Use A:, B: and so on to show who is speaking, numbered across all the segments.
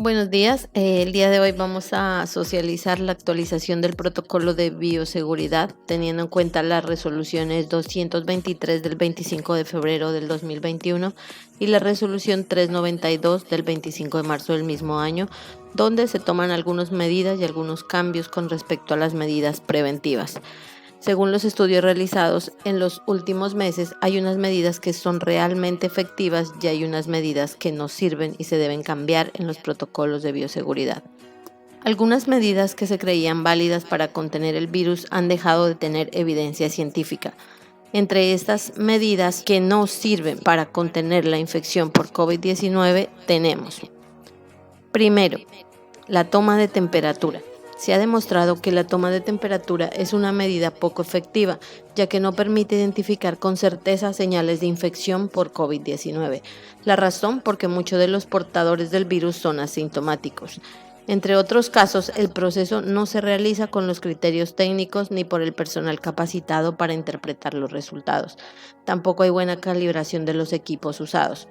A: Buenos días. El día de hoy vamos a socializar la actualización del protocolo de bioseguridad, teniendo en cuenta las resoluciones 223 del 25 de febrero del 2021 y la resolución 392 del 25 de marzo del mismo año, donde se toman algunas medidas y algunos cambios con respecto a las medidas preventivas. Según los estudios realizados en los últimos meses, hay unas medidas que son realmente efectivas y hay unas medidas que no sirven y se deben cambiar en los protocolos de bioseguridad. Algunas medidas que se creían válidas para contener el virus han dejado de tener evidencia científica. Entre estas medidas que no sirven para contener la infección por COVID-19 tenemos: primero, la toma de temperatura. Se ha demostrado que la toma de temperatura es una medida poco efectiva, ya que no permite identificar con certeza señales de infección por COVID-19. La razón porque muchos de los portadores del virus son asintomáticos. Entre otros casos, el proceso no se realiza con los criterios técnicos ni por el personal capacitado para interpretar los resultados. Tampoco hay buena calibración de los equipos usados.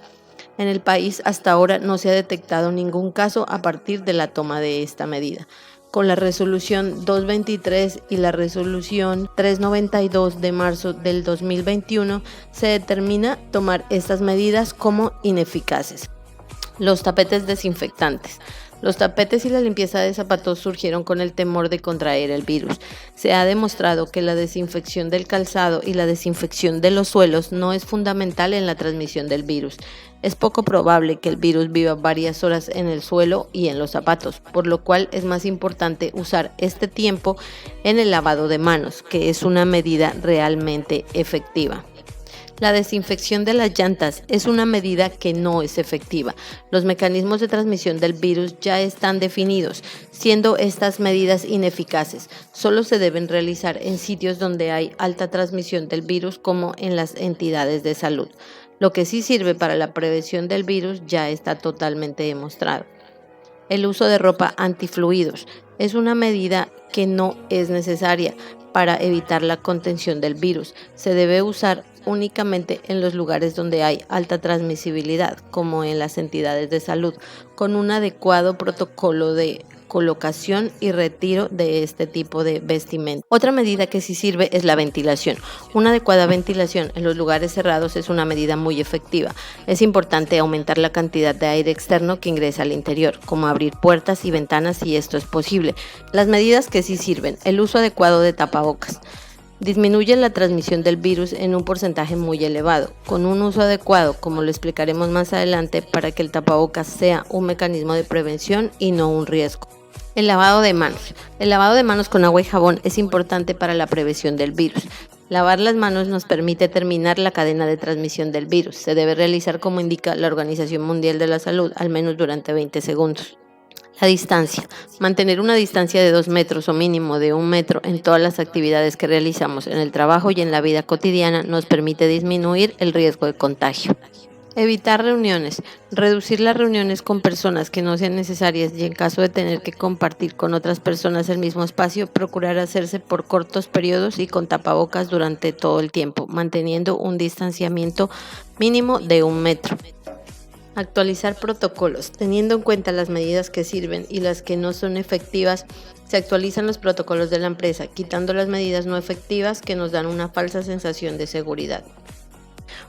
A: En el país hasta ahora no se ha detectado ningún caso a partir de la toma de esta medida. Con la resolución 223 y la resolución 392 de marzo del 2021 se determina tomar estas medidas como ineficaces. Los tapetes desinfectantes. Los tapetes y la limpieza de zapatos surgieron con el temor de contraer el virus. Se ha demostrado que la desinfección del calzado y la desinfección de los suelos no es fundamental en la transmisión del virus. Es poco probable que el virus viva varias horas en el suelo y en los zapatos, por lo cual es más importante usar este tiempo en el lavado de manos, que es una medida realmente efectiva. La desinfección de las llantas es una medida que no es efectiva. Los mecanismos de transmisión del virus ya están definidos, siendo estas medidas ineficaces. Solo se deben realizar en sitios donde hay alta transmisión del virus, como en las entidades de salud. Lo que sí sirve para la prevención del virus ya está totalmente demostrado. El uso de ropa antifluidos es una medida que no es necesaria para evitar la contención del virus. Se debe usar únicamente en los lugares donde hay alta transmisibilidad, como en las entidades de salud, con un adecuado protocolo de colocación y retiro de este tipo de vestimenta. Otra medida que sí sirve es la ventilación. Una adecuada ventilación en los lugares cerrados es una medida muy efectiva. Es importante aumentar la cantidad de aire externo que ingresa al interior, como abrir puertas y ventanas si esto es posible. Las medidas que sí sirven: el uso adecuado de tapabocas. Disminuye la transmisión del virus en un porcentaje muy elevado, con un uso adecuado, como lo explicaremos más adelante, para que el tapabocas sea un mecanismo de prevención y no un riesgo. El lavado de manos. El lavado de manos con agua y jabón es importante para la prevención del virus. Lavar las manos nos permite terminar la cadena de transmisión del virus. Se debe realizar como indica la Organización Mundial de la Salud, al menos durante 20 segundos. La distancia. Mantener una distancia de 2 metros o mínimo de 1 metro en todas las actividades que realizamos en el trabajo y en la vida cotidiana nos permite disminuir el riesgo de contagio. Evitar reuniones. Reducir las reuniones con personas que no sean necesarias y en caso de tener que compartir con otras personas el mismo espacio, procurar hacerse por cortos periodos y con tapabocas durante todo el tiempo, manteniendo un distanciamiento mínimo de 1 metro. Actualizar protocolos. Teniendo en cuenta las medidas que sirven y las que no son efectivas, se actualizan los protocolos de la empresa, quitando las medidas no efectivas que nos dan una falsa sensación de seguridad.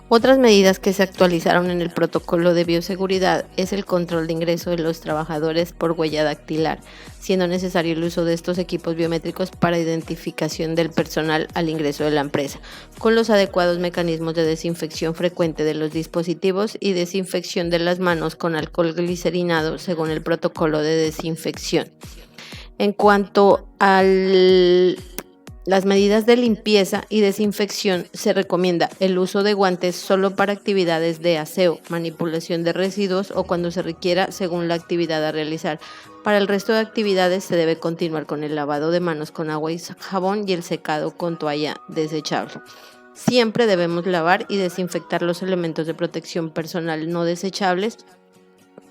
A: Otras medidas que se actualizaron en el protocolo de bioseguridad es el control de ingreso de los trabajadores por huella dactilar, siendo necesario el uso de estos equipos biométricos para identificación del personal al ingreso de la empresa, con los adecuados mecanismos de desinfección frecuente de los dispositivos y desinfección de las manos con alcohol glicerinado según el protocolo de desinfección. En cuanto las medidas de limpieza y desinfección, se recomienda el uso de guantes solo para actividades de aseo, manipulación de residuos o cuando se requiera según la actividad a realizar. Para el resto de actividades se debe continuar con el lavado de manos con agua y jabón y el secado con toalla desechable. Siempre debemos lavar y desinfectar los elementos de protección personal no desechables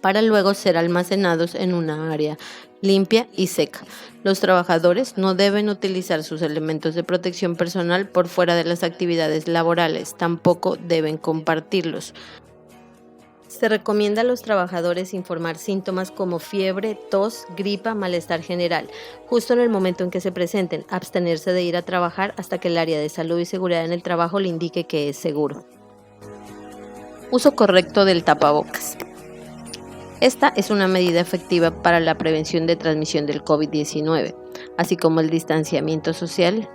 A: para luego ser almacenados en una área limpia y seca. Los trabajadores no deben utilizar sus elementos de protección personal por fuera de las actividades laborales, tampoco deben compartirlos. Se recomienda a los trabajadores informar síntomas como fiebre, tos, gripa, malestar general, justo en el momento en que se presenten, abstenerse de ir a trabajar hasta que el área de salud y seguridad en el trabajo le indique que es seguro. Uso correcto del tapabocas. Esta es una medida efectiva para la prevención de transmisión del COVID-19, así como el distanciamiento social,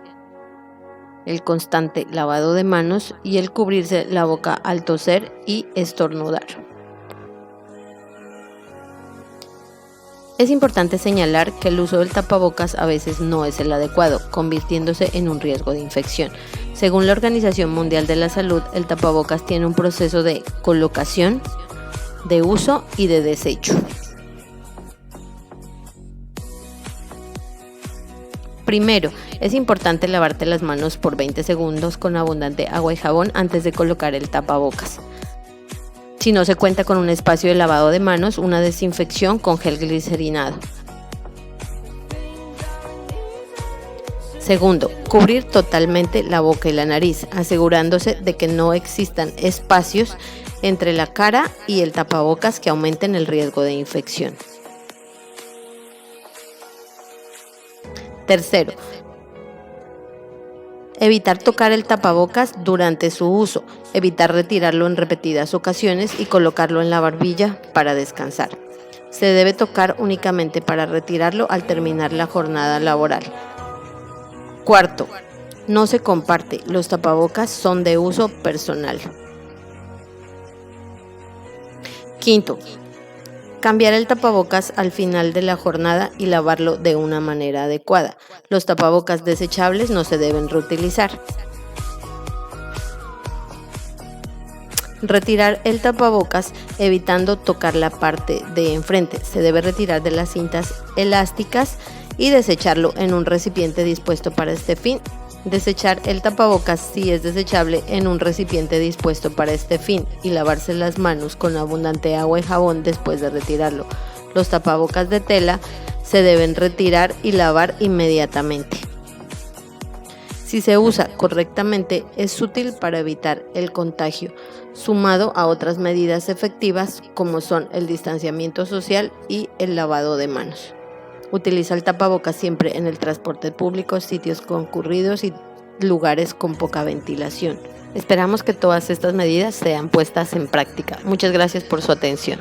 A: el constante lavado de manos y el cubrirse la boca al toser y estornudar. Es importante señalar que el uso del tapabocas a veces no es el adecuado, convirtiéndose en un riesgo de infección. Según la Organización Mundial de la Salud, el tapabocas tiene un proceso de colocación, de uso y de desecho. Primero, es importante lavarte las manos por 20 segundos con abundante agua y jabón antes de colocar el tapabocas. Si no se cuenta con un espacio de lavado de manos, una desinfección con gel glicerinado. Segundo, cubrir totalmente la boca y la nariz, asegurándose de que no existan espacios entre la cara y el tapabocas que aumenten el riesgo de infección. Tercero, evitar tocar el tapabocas durante su uso, evitar retirarlo en repetidas ocasiones y colocarlo en la barbilla para descansar. Se debe tocar únicamente para retirarlo al terminar la jornada laboral. Cuarto, no se comparte, los tapabocas son de uso personal. Quinto, cambiar el tapabocas al final de la jornada y lavarlo de una manera adecuada. Los tapabocas desechables no se deben reutilizar. Retirar el tapabocas evitando tocar la parte de enfrente. Se debe retirar de las cintas elásticas y desecharlo en un recipiente dispuesto para este fin. Desechar el tapabocas si es desechable en un recipiente dispuesto para este fin y lavarse las manos con abundante agua y jabón después de retirarlo. Los tapabocas de tela se deben retirar y lavar inmediatamente. Si se usa correctamente, es útil para evitar el contagio, sumado a otras medidas efectivas como son el distanciamiento social y el lavado de manos. Utiliza el tapabocas siempre en el transporte público, sitios concurridos y lugares con poca ventilación. Esperamos que todas estas medidas sean puestas en práctica. Muchas gracias por su atención.